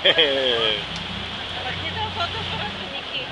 Nakita ko to sa Niki.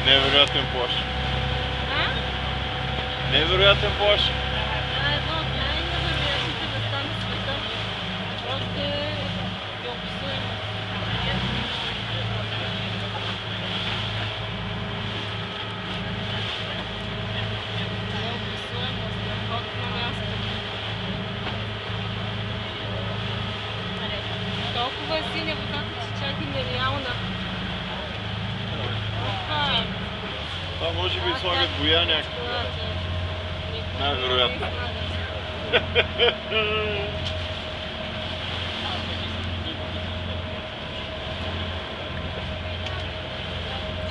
Невероятен плаж. А? Невероятен плаж. Това е едно от най-невероятните места на света. Просто е неописуемо. Неописуемо, страхотно място. Толкова е синя водата, че чак и нереална. Това може би слагат боя някакво. Най-вероятно.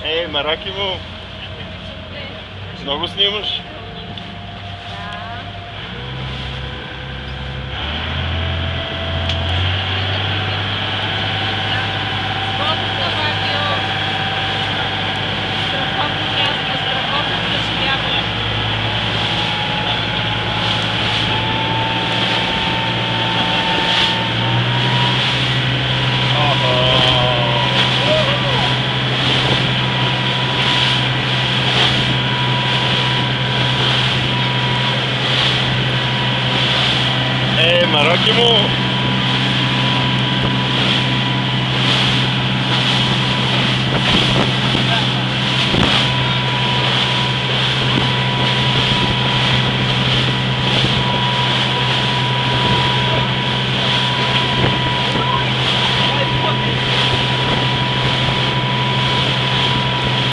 Ей, Мараки му! Много снимаш? Ей, Мараки му!